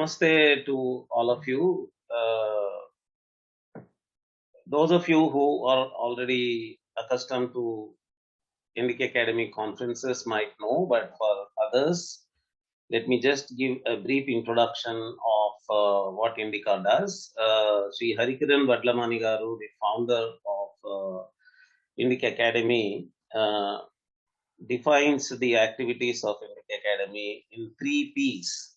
Namaste to all of you. Those of you who are already accustomed to Indic Academy conferences might know, but for others, let me just give a brief introduction of what Indica does. Sri Harikaran Vadlamani Garu, the founder of Indic Academy, defines the activities of Indic Academy in 3 P's: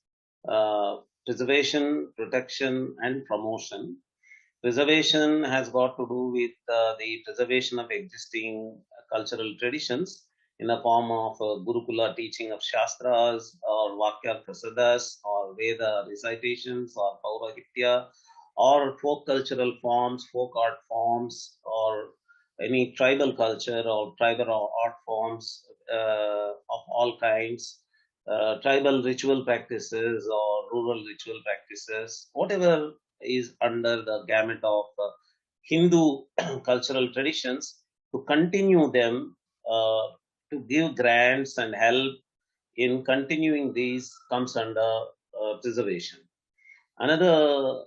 preservation, protection, and promotion. Preservation has got to do with the preservation of existing cultural traditions in the form of Gurukula teaching of Shastras or Vakya Prasadas or Veda recitations or Paurahitya or folk cultural forms, folk art forms, or any tribal culture or tribal art forms of all kinds, tribal ritual practices or rural ritual practices, whatever is under the gamut of Hindu cultural traditions, to continue them, to give grants and help in continuing these comes under preservation. Another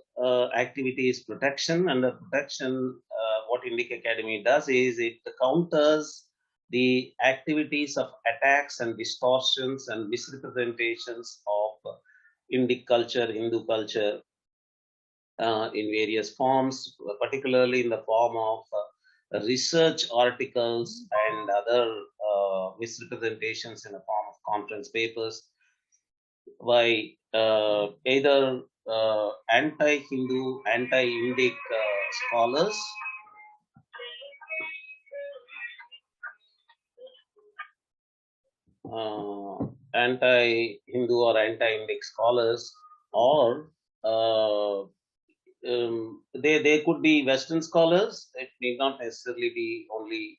activity is protection. Under protection, what Indic Academy does is it counters the activities of attacks and distortions and misrepresentations of Indic culture, Hindu culture, in various forms, particularly in the form of research articles and other misrepresentations in the form of conference papers by either anti-Hindu, anti-Indic scholars, anti-Hindu or anti-Indic scholars, or they could be Western scholars. It need not necessarily be only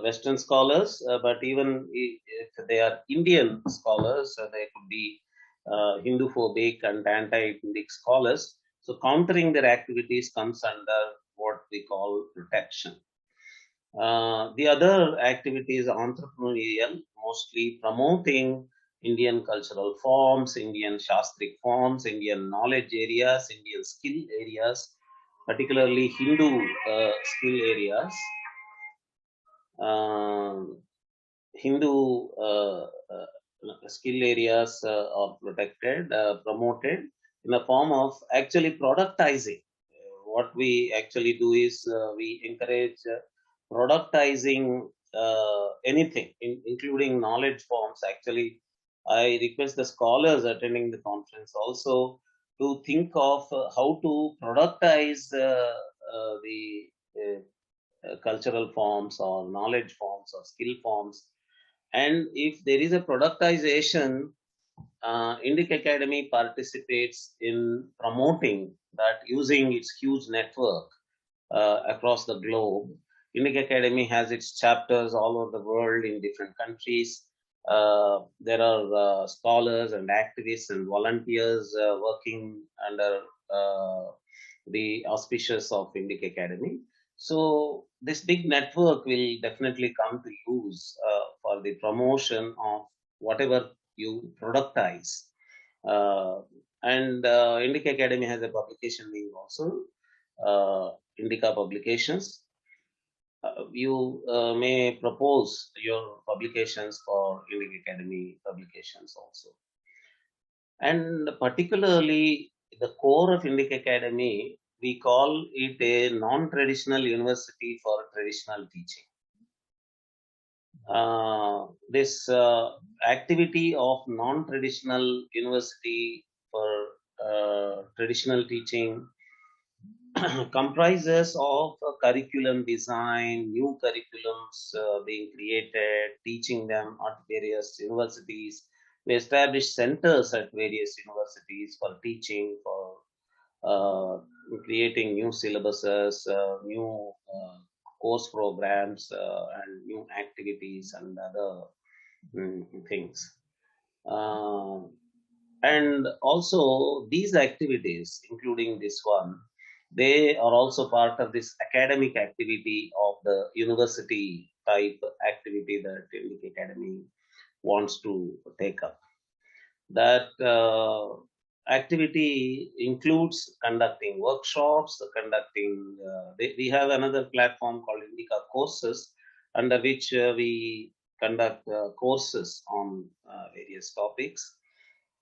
Western scholars, but even if they are Indian scholars, they could be Hindu-phobic and anti-Indic scholars. So countering their activities comes under what we call protection. The other activity is entrepreneurial, mostly promoting Indian cultural forms, Indian Shastric forms, Indian knowledge areas, Indian skill areas, particularly Hindu skill areas. Hindu skill areas are protected, promoted in the form of actually productizing. What we actually do is we encourage productizing anything, including knowledge forms. Actually, I request the scholars attending the conference also to think of how to productize the cultural forms or knowledge forms or skill forms. And if there is a productization, Indic Academy participates in promoting that using its huge network across the globe. Indic Academy has its chapters all over the world in different countries. There are scholars and activists and volunteers working under the auspicious of Indic Academy. So this big network will definitely come to use for the promotion of whatever you productize. And Indic Academy has a publication wing also, Indica Publications. You may propose your publications for Indic Academy publications also. And particularly the core of Indic Academy, we call it a non-traditional university for traditional teaching. This activity of non-traditional university for traditional teaching comprises of curriculum design, new curriculums being created, teaching them at various universities. We establish centers at various universities for teaching, for creating new syllabuses, new course programs, and new activities and other things. And also these activities, including this one, they are also part of this academic activity of the university type activity that Indic Academy wants to take up. That activity includes conducting workshops, conducting. We have another platform called Indica Courses, under which we conduct courses on various topics.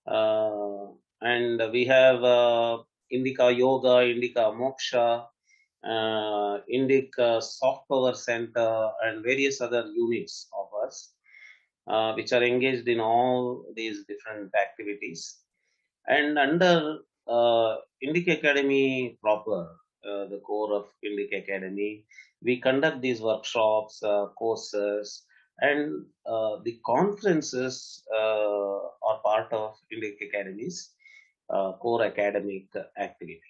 And we have Indica Yoga, Indica Moksha, Indica Soft Power Center, and various other units of us, which are engaged in all these different activities. And under Indic Academy proper, the core of Indic Academy, we conduct these workshops, courses, and the conferences are part of Indic Academy's core academic activity.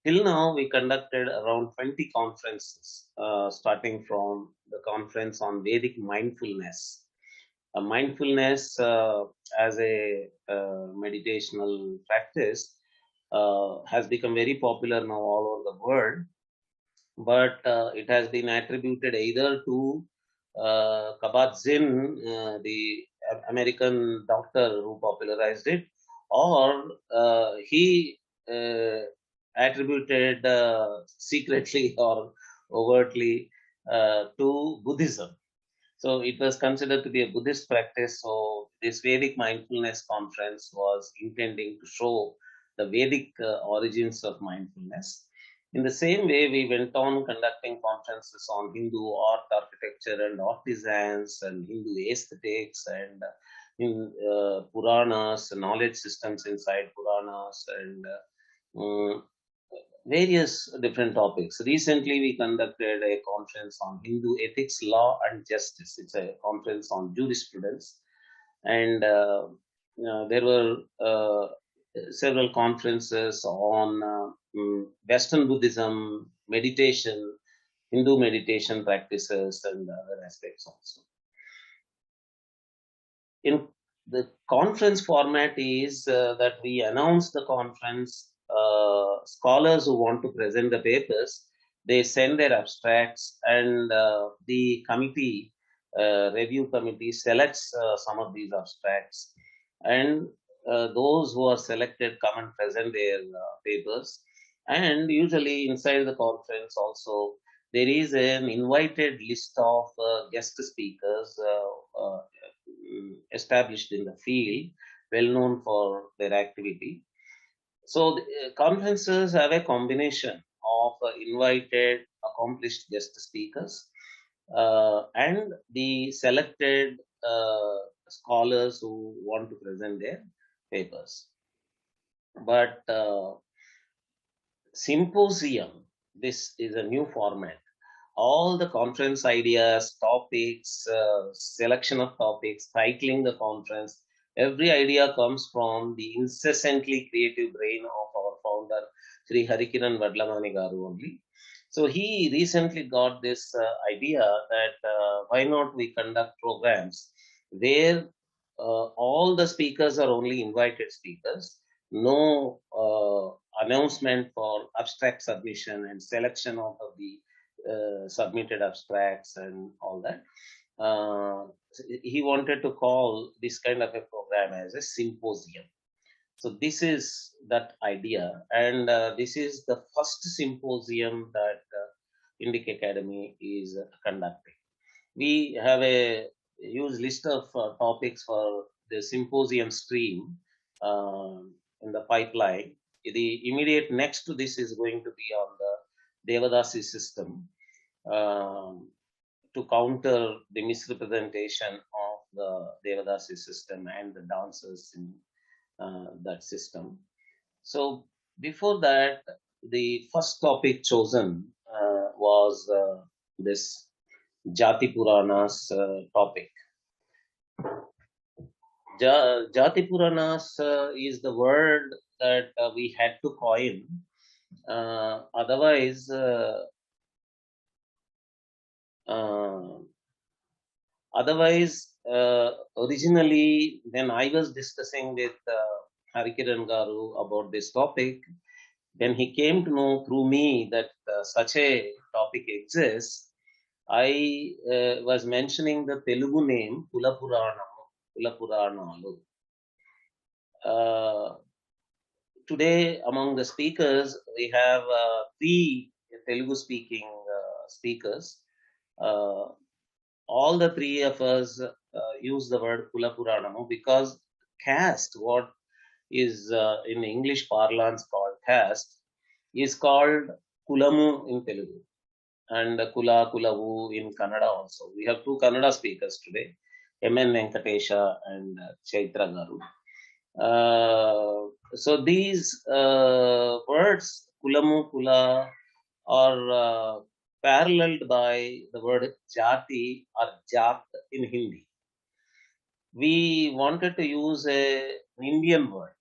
Till now, we conducted around 20 conferences, starting from the conference on Vedic mindfulness. Mindfulness as a meditational practice has become very popular now all over the world, but it has been attributed either to Kabat-Zinn, the American doctor who popularized it, or he attributed secretly or overtly to Buddhism. So it was considered to be a Buddhist practice. So this Vedic mindfulness conference was intending to show the Vedic origins of mindfulness. In the same way, we went on conducting conferences on Hindu art, architecture, and artisans, and Hindu aesthetics, and in Puranas, knowledge systems inside Puranas, and various different topics. Recently, we conducted a conference on Hindu ethics, law, and justice. It's a conference on jurisprudence, and there were several conferences on Western Buddhism, meditation, Hindu meditation practices, and other aspects also. In the conference format is that we announce the conference. Scholars who want to present the papers, they send their abstracts, and the committee, review committee, selects some of these abstracts, and those who are selected come and present their papers. And usually inside the conference also there is an invited list of guest speakers established in the field, well known for their activity. So the, conferences have a combination of invited, accomplished guest speakers and the selected scholars who want to present their papers. But Symposium, this is a new format. All the conference ideas, topics, selection of topics, titling the conference, every idea comes from the incessantly creative brain of our founder, Sri Harikiran Vadlamani Garu only. So he recently got this idea that why not we conduct programs where all the speakers are only invited speakers, no announcement for abstract submission and selection of the submitted abstracts and all that. He wanted to call this kind of a program as a symposium. So this is that idea, and this is the first symposium that Indic Academy is conducting. We have a huge list of topics for the symposium stream in the pipeline. The immediate next to this is going to be on the Devadasi system, to counter the misrepresentation of the Devadasi system and the dancers in that system. So before that, the first topic chosen was this Jaati Puranas topic. Jaati Puranas is the word that we had to coin. Otherwise, originally, when I was discussing with Harikiran Garu about this topic, when he came to know through me that such a topic exists, I was mentioning the Telugu name Kulapuranalu. Today, among the speakers, we have three Telugu speaking speakers. Uh, all the three of us use the word Kula Puranamu because caste, what is in English parlance called caste, is called Kulamu in Telugu and Kula Kulavu in Kannada also. We have two Kannada speakers today, M.N. Venkatesha and Chaitra Garu. So these words, Kulamu Kula, are paralleled by the word Jati or Jat in Hindi. We wanted to use an Indian word,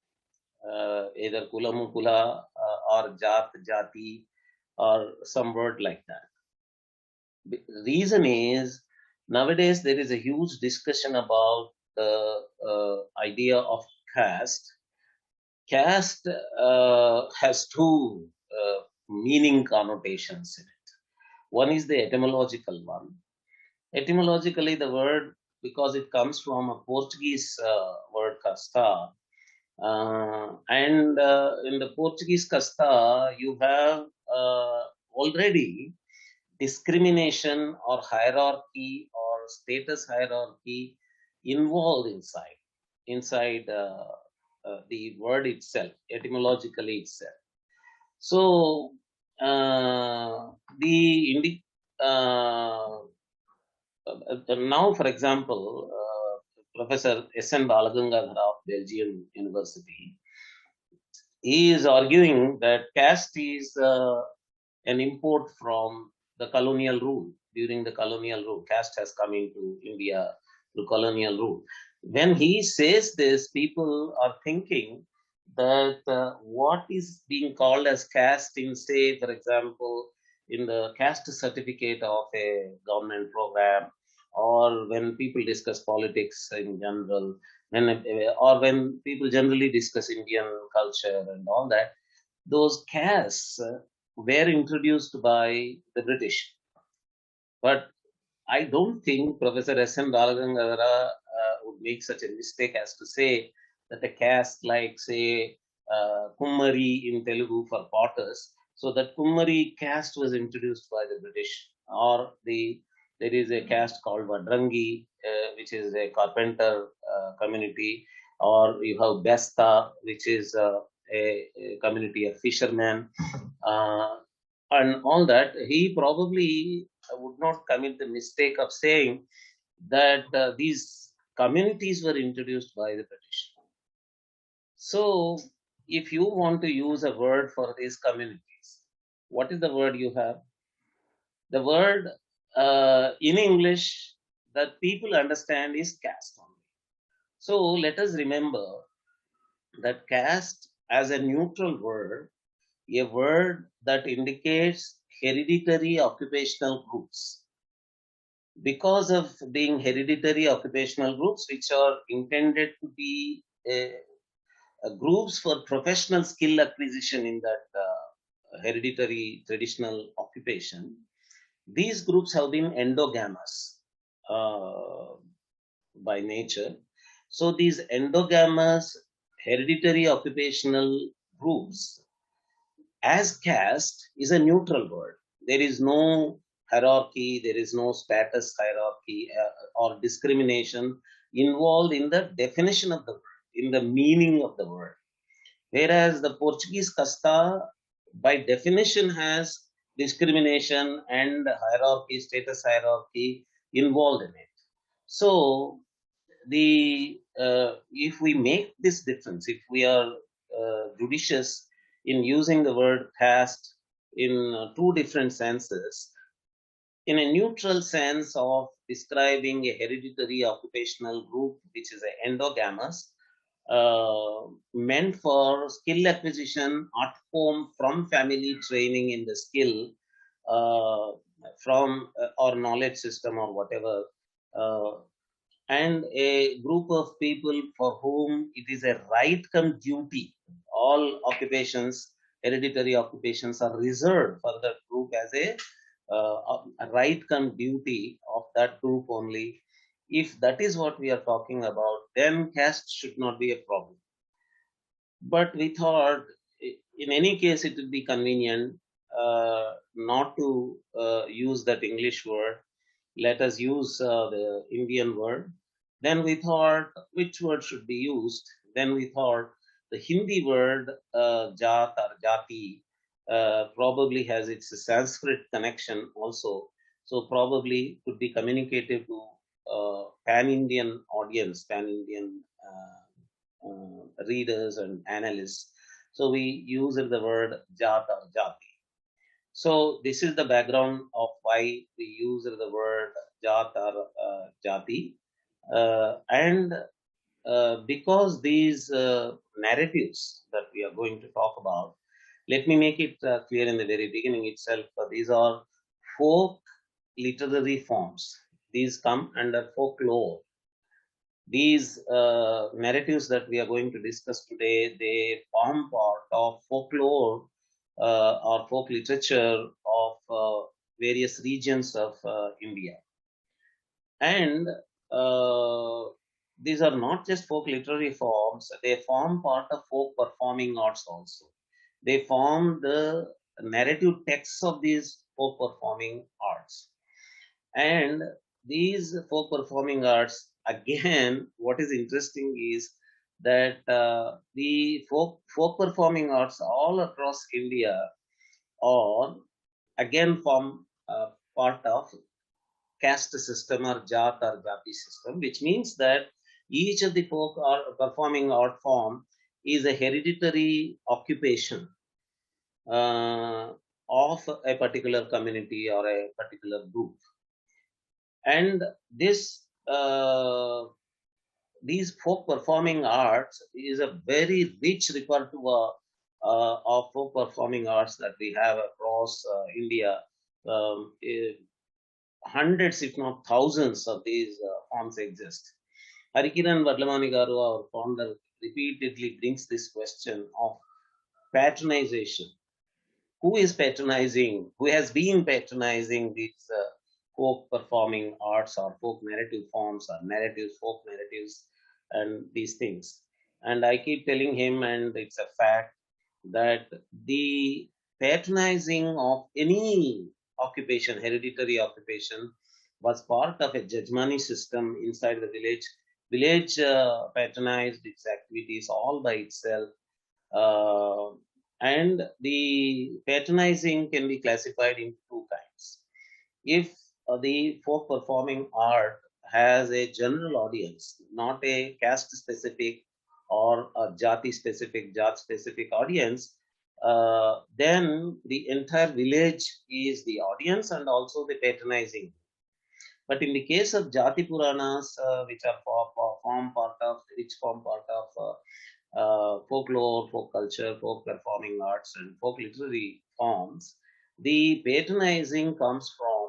either Kulamu Kula or Jat Jati or some word like that. The reason is nowadays there is a huge discussion about the idea of caste. Caste has two meaning connotations in it. One is the etymological one. Etymologically, the word, because it comes from a Portuguese word casta, and in the Portuguese casta, you have already discrimination or hierarchy or status hierarchy involved inside the word itself, etymologically itself. So the now, for example, Professor S.N. Balagangadhar of Belgian University, he is arguing that caste is an import from the colonial rule. During the colonial rule, caste has come into India through colonial rule. When he says this, people are thinking that what is being called as caste in, say, for example, in the caste certificate of a government program, or when people discuss politics in general, or when people generally discuss Indian culture and all that, those castes were introduced by the British. But I don't think Professor S.N. Balagangadhara would make such a mistake as to say that a caste like, say, Kummari in Telugu for potters, so that Kummari caste was introduced by the British, or there is a caste called Vadrangi, which is a carpenter community, or you have Besta, which is a community of fishermen, uh, and all that. He probably would not commit the mistake of saying that these communities were introduced by the British. So, if you want to use a word for these communities, what is the word you have? The word in English that people understand is caste only. So, let us remember that caste as a neutral word, a word that indicates hereditary occupational groups. Because of being hereditary occupational groups, which are intended to be groups for professional skill acquisition in that hereditary traditional occupation, these groups have been endogamous uh, by nature. So these endogamous hereditary occupational groups as caste is a neutral word. There is no hierarchy, there is no status hierarchy or discrimination involved in the definition of the word, in the meaning of the word. Whereas the Portuguese casta, by definition, has discrimination and hierarchy, status hierarchy involved in it. So the if we make this difference, if we are judicious in using the word caste in two different senses, in a neutral sense of describing a hereditary occupational group which is endogamous, meant for skill acquisition at home from family training in the skill, uh, from or knowledge system or whatever, uh, and a group of people for whom it is a right come duty. All occupations, hereditary occupations, are reserved for that group as a right come duty of that group only. If that is what we are talking about, then caste should not be a problem. But we thought, in any case, it would be convenient not to use that English word. Let us use the Indian word. Then we thought, which word should be used? Then we thought the Hindi word Jat or Jati probably has its Sanskrit connection also. So probably could be communicative to pan-Indian audience, pan-Indian readers and analysts. So we use the word Jat or Jati. So this is the background of why we use the word Jat or Jati. And because these narratives that we are going to talk about, let me make it clear in the very beginning itself. These are folk literary forms. These come under folklore. These narratives that we are going to discuss today, they form part of folklore or folk literature of various regions of India. And uh, these are not just folk literary forms, they form part of folk performing arts also. They form the narrative texts of these folk performing arts. And these folk performing arts, again, what is interesting is that the folk performing arts all across India are again form part of caste system or Jat or Jati system, which means that each of the folk or performing art form is a hereditary occupation of a particular community or a particular group. And this these folk performing arts is a very rich repertoire of folk performing arts that we have across India. Eh, hundreds, if not thousands, of these forms exist. Harikiran Vadlamani Garu, our founder, repeatedly brings this question of patronization. Who is patronizing, who has been patronizing these folk performing arts or folk narrative forms or narratives, folk narratives, and these things. And I keep telling him, and it's a fact, that the patronizing of any occupation, hereditary occupation, was part of a Jajmani system inside the village. Village patronized its activities all by itself, uh, and the patronizing can be classified into two kinds. If the folk performing art has a general audience, not a caste specific or a jati specific, jat specific audience, then the entire village is the audience and also the patronizing. But in the case of Jati Puranas, which are form part of folklore, folk culture, folk performing arts, and folk literary forms, the patronizing comes from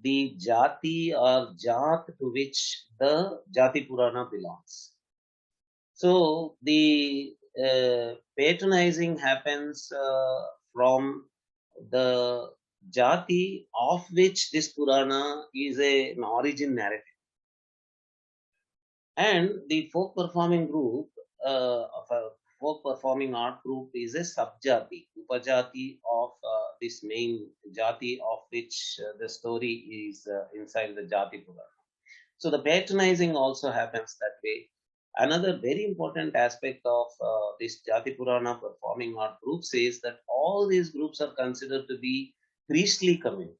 the Jati or Jat to which the Jati Purana belongs. So the patronizing happens from the Jati of which this Purana is an origin narrative. And the folk performing group of a folk performing art group is a subjati, upajati of this main jati of which the story is inside the Jati Purana. So the patronizing also happens that way. Another very important aspect of this Jati Purana performing art groups is that all these groups are considered to be priestly community.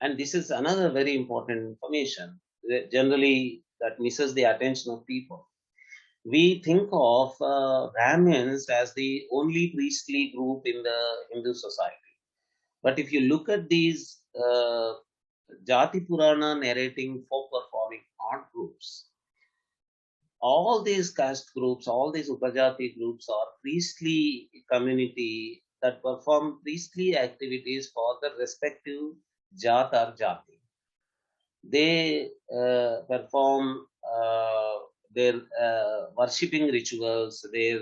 And this is another very important information that generally that misses the attention of people. We think of Brahmins as the only priestly group in the Hindu society. But if you look at these Jati Purana narrating folk performing art groups, all these caste groups, all these Upajati groups are priestly community that perform priestly activities for the respective Jat or Jati. They perform their worshipping rituals, their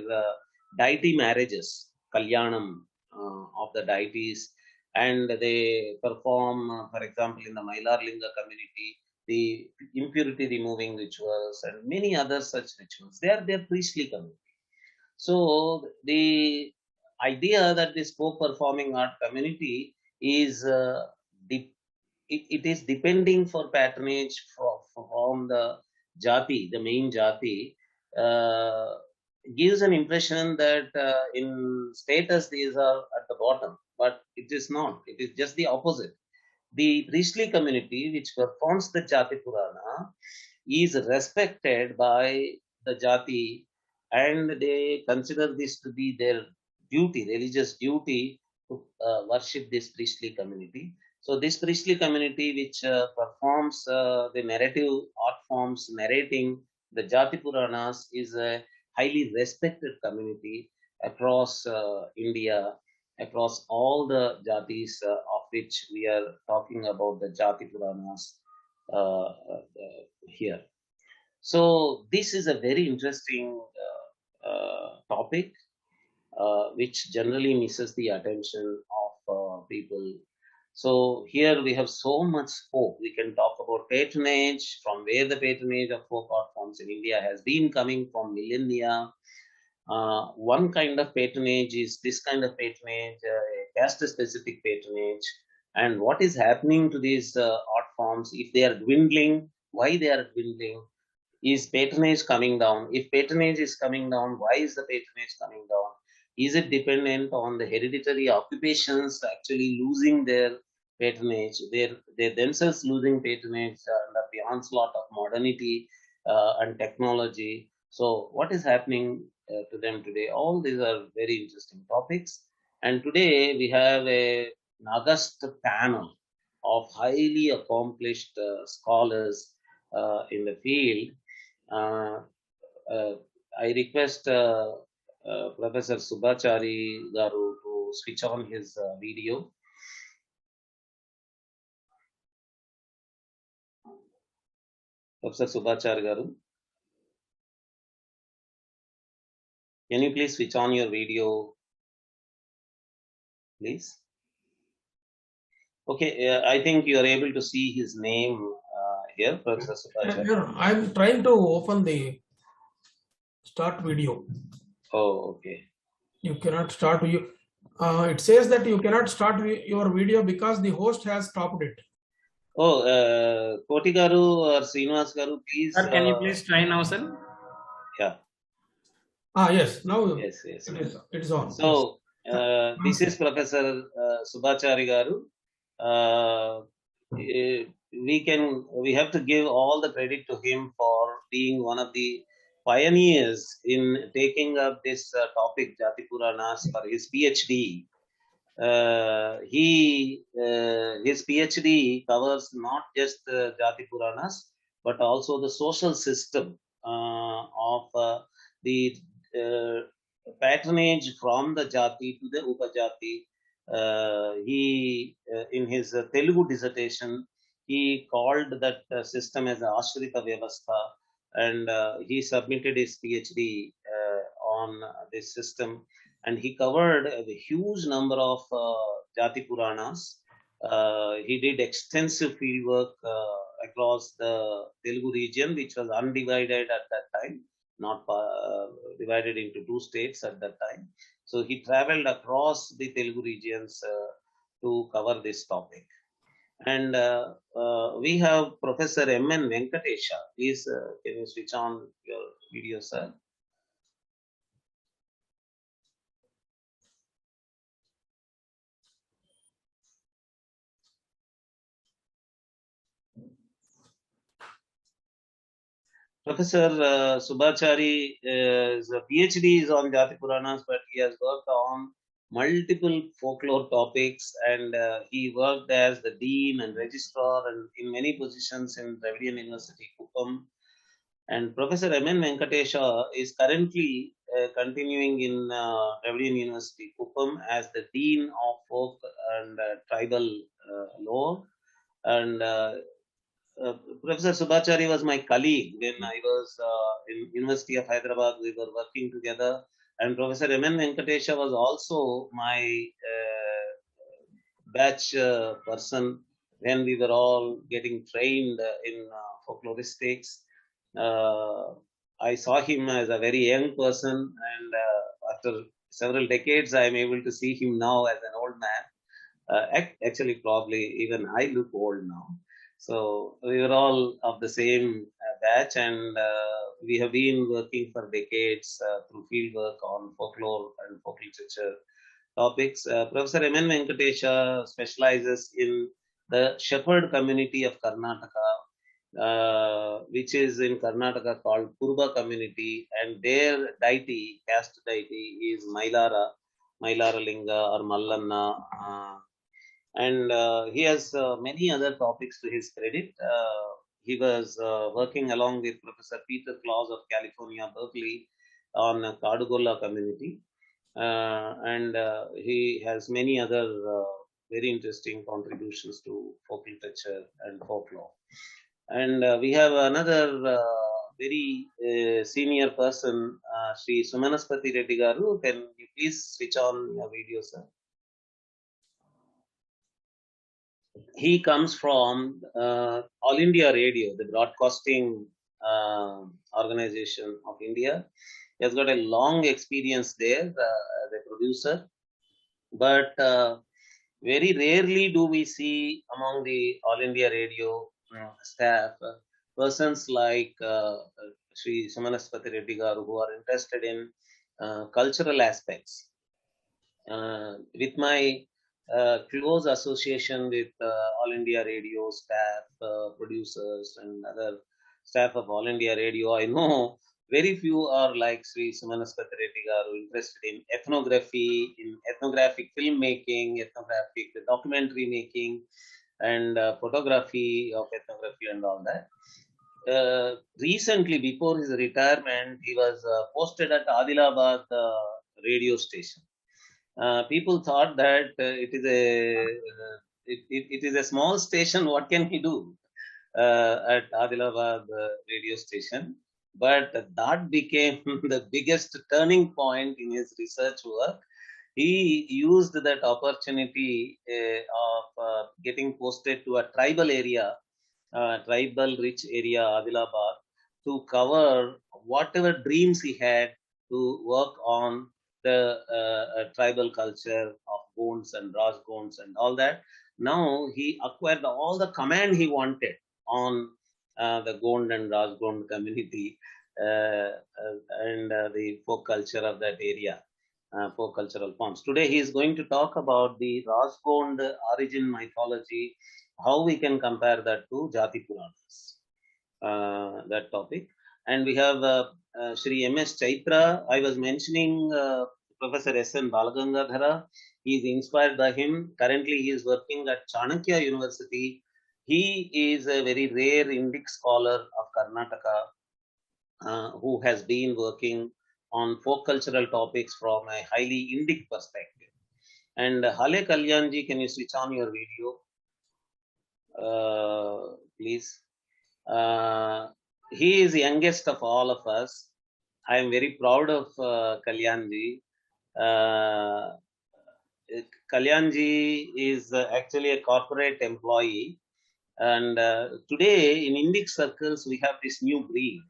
deity marriages, kalyanam of the deities, and they perform, for example, in the Mailar Linga community, the impurity removing rituals and many other such rituals. They are their priestly community. So the idea that this folk performing art community is it is depending for patronage from the Jaati, the main Jaati, uh, gives an impression that in status these are at the bottom, but it is not. It is just the opposite. The priestly community which performs the Jati Purana is respected by the Jati, and they consider this to be their duty, religious duty, to worship this priestly community. So, this priestly community which performs the narrative art forms narrating the Jati Puranas is a highly respected community across India, across all the Jatis of which we are talking about the Jati Puranas here. So this is a very interesting topic, which generally misses the attention of people. So here we have so much scope. We can talk about patronage, from where the patronage of folk art forms in India has been coming from millennia. One kind of patronage is this kind of patronage, caste-specific patronage, and what is happening to these art forms if they are dwindling, why they are dwindling, is patronage coming down? If patronage is coming down, why is the patronage coming down? Is it dependent on the hereditary occupations actually losing their patronage? They're themselves losing patronage under the onslaught of modernity and technology. So, what is happening to them today? All these are very interesting topics. And today we have an august panel of highly accomplished scholars in the field. uh, uh, I request Professor Subhachari Garu to switch on his video. Professor Subhachari Garu, can you please switch on your video, please? Okay, I think you are able to see his name here, Professor Subhachari. Yeah, I'm trying to open the start video. Oh, okay. You cannot start. It says that you cannot start your video because the host has stopped it. Oh, Koti Garu or Srinivas Garu, please. Sir, can you please try now, sir? Yeah. Yes, now Yes. it is on. So, this is Professor Subhachari Garu. We have to give all the credit to him for being one of the pioneers in taking up this topic, Jati Puranas, for his PhD. His PhD covers not just Jati Puranas, but also the social system of the uh, patronage from the Jati to the Upajati. In his Telugu dissertation, he called that system as Ashrita Vyavastha, and he submitted his PhD on this system, and he covered a huge number of Jati Puranas. He did extensive field work across the Telugu region, which was undivided at that time, not divided into two states at that time. So he traveled across the Telugu regions to cover this topic. And we have Professor M.N. Venkatesha. Please, can you switch on your video, sir? Professor Subhachari, his PhD is on Jati Puranas, but he has worked on multiple folklore topics, and he worked as the dean and registrar and in many positions in Dravidian University, Kuppam. And Professor M.N. Venkatesha is currently continuing in Dravidian University, Kuppam, as the dean of folk and tribal law. And Professor Subhachari was my colleague when I was in University of Hyderabad. We were working together, and Professor M.N. Venkatesha was also my batch person when we were all getting trained in folkloristics. I saw him as a very young person, and after several decades, I am able to see him now as an old man. Actually, probably even I look old now. So we were all of the same batch, and we have been working for decades through field work on folklore and folk literature topics. Professor M. N. Venkatesha specializes in the shepherd community of Karnataka, which is in Karnataka called Purba community, and their deity, caste deity, is Mailara Linga or Mallanna. And he has many other topics to his credit. He was working along with Professor Peter Claus of California, Berkeley, on Kadugolla community, and he has many other very interesting contributions to folk literature and folklore. And we have another very senior person, Sri Sumanaspati Reddy Garu. Can you please switch on your video, sir? He comes from All India Radio, the broadcasting organization of India. He has got a long experience there as a producer, but very rarely do we see among the All India Radio staff persons like Sri Samanaspati Reddy Garu who are interested in cultural aspects. With my close association with All India Radio staff, producers, and other staff of All India Radio, I know very few are like Sri Sumanaspati Reddy Garu, interested in ethnography, in ethnographic filmmaking, ethnographic documentary making, and photography of ethnography and all that. Recently, before his retirement, he was posted at Adilabad radio station. People thought that it is a small station. What can he do at Adilabad radio station? But that became the biggest turning point in his research work. He used that opportunity of getting posted to a tribal area, tribal rich area, Adilabad, to cover whatever dreams he had to work on the tribal culture of Gonds and Rajgons and all that. Now he acquired all the command he wanted on the Gond and Rajgond community and the folk culture of that area, folk cultural forms. Today he is going to talk about the Rajgond origin mythology, how we can compare that to Jaati Puranas, that topic. And we have Sri M.S. Chaitra. I was mentioning Professor S.N. Balagangadhara. He is inspired by him. Currently, he is working at Chanakya University. He is a very rare Indic scholar of Karnataka who has been working on folk cultural topics from a highly Indic perspective. And Hale Kalyanji, can you switch on your video, please? He is youngest of all of us. I am very proud of Kalyanji. Uh, Kalyanji is actually a corporate employee, and today in Indic circles we have this new breed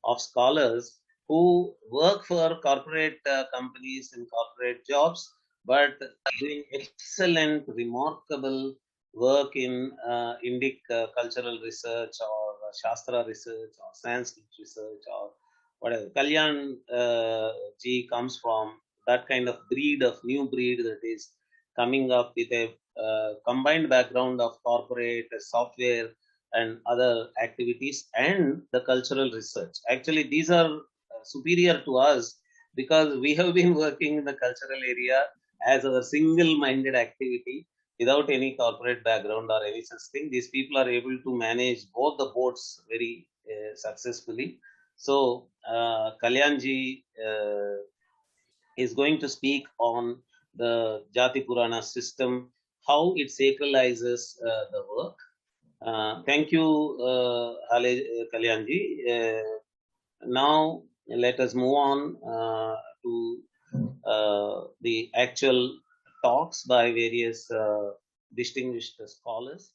of scholars who work for corporate companies and corporate jobs, but doing excellent, remarkable work in Indic cultural research or Shastra research or Sanskrit research or whatever. Kalyan ji comes from that kind of breed of new breed that is coming up with a combined background of corporate software and other activities and the cultural research. Actually, these are superior to us because we have been working in the cultural area as our single-minded activity without any corporate background or any such thing. These people are able to manage both the boats very successfully. So, Kalyanji is going to speak on the Jati Purana system, how it sacralizes the work. Thank you, Kalyanji. Now, let us move on to the actual talks by various distinguished scholars.